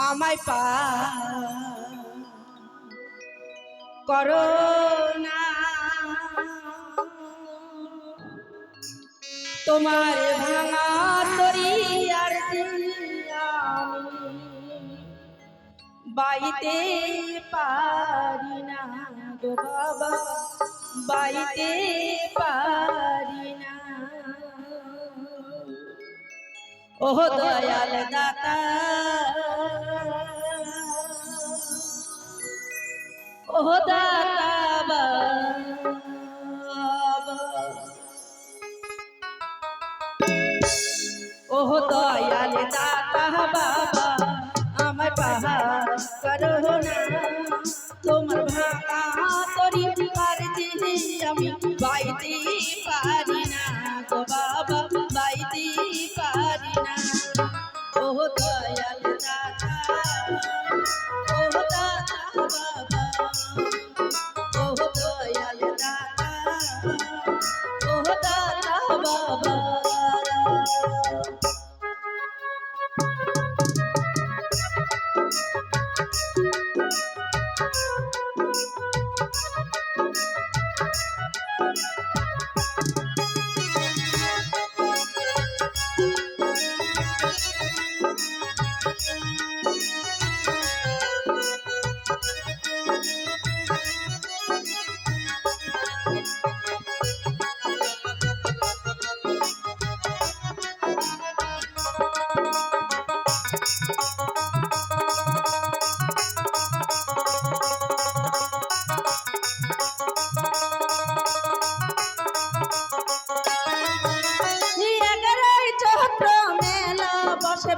আমায় পা করো না, তোমার ভাঙা তরি আর বাইতে পারি না গো বাবা, বাইতে পারি না। ও দয়াল দাতা, ও দাতা বাবা, ও দয়াল দাতা বাবা, আমায় পাহাড় করো না, তোমার ভাঙা তরি আর আমি বাইতে পারি না গো বাবা, বাইতে পারি না। ও দয়াল দাতা, ও দাতা বাবা, ও দয়াল দাতা, ও দাতা বাবা।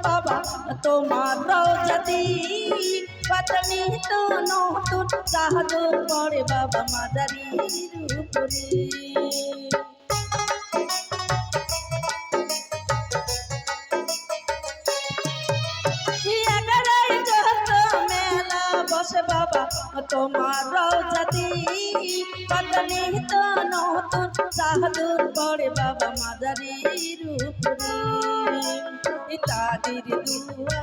বাবা তোমার রওজাতি পাতনি তো নতুন চাদর পরে বাবা মাদারির উপরে। মেলা বসে বাবা তোমার রওজাতি পাতনি তো নতুন চাদর পরে বাবা মাদারির উপরে। তাদের দুয়া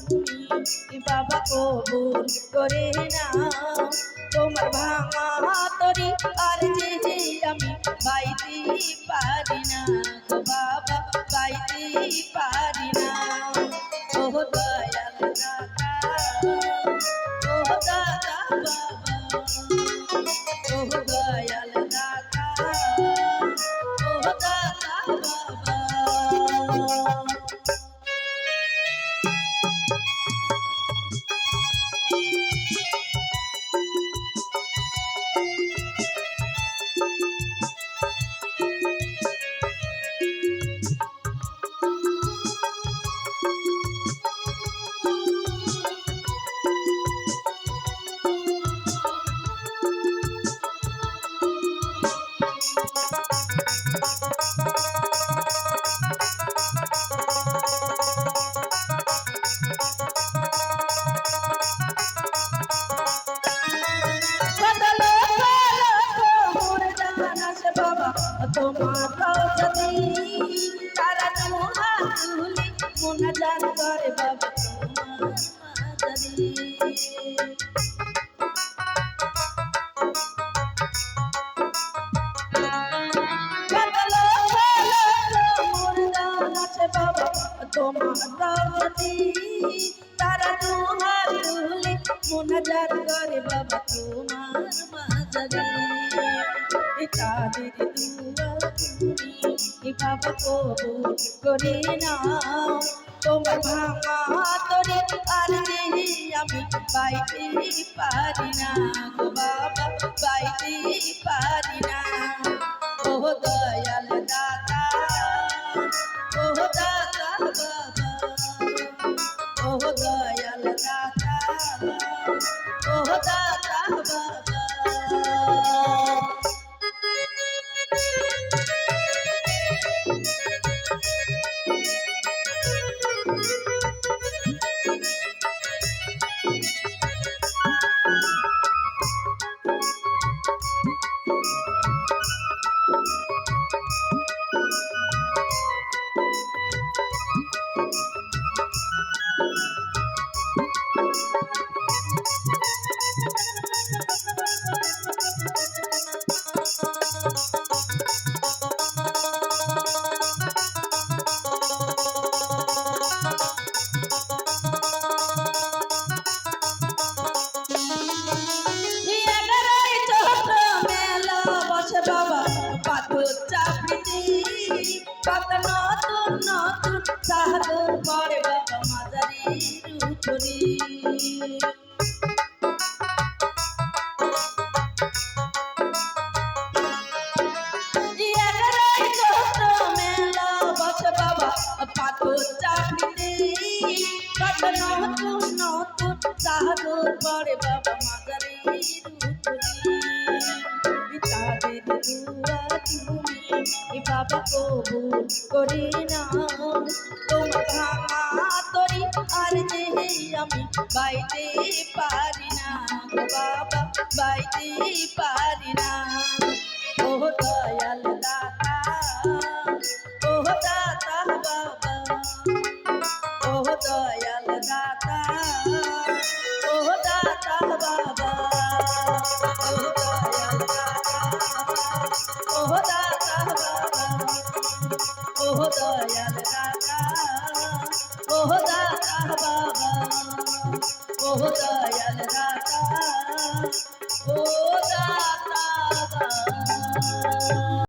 তুমি বাবা কবুল করে নাও, তোমার ভাঙা তরি আর আমি বাইতে পারি না গো বাবা, বাইতে পারি না। ও দয়াল দাতা, ও দাতা বাবা, ও দয়াল দাতা, ও দাতা বাবা। তোমার রওজাতি তারা দুহাত তুলে মুনাজাত করে বাবা তোমার মাদারি। বাবা তোমার রওজাতি তারা দুহাত তুলে মুনাজাত করে বাবা তোমার মাদারি। তাদের দুয়া তুমি বাবা কবুল করে নাও, তোমার ভাঙা তরি আর আমি বাইতে পারি না গো বাবা, বাইতে পারি না। ও দয়াল দাতা, ও দাতা বাবা, ও দয়াল দাতা, ও দাতা বাবা। কত নতুন নতুন চাদর পরে বাবা মাজারির উপরে পাথর চাকরিতে কত নতুন নতুন চাদর পরে বাবা মাজারির উপরে তাদের দুয়া তুমি বাবা কবুল করে নাও তোমার ভাঙা তরি আর যে আমি বাইতে পারি না বাবা বাইতে পারি না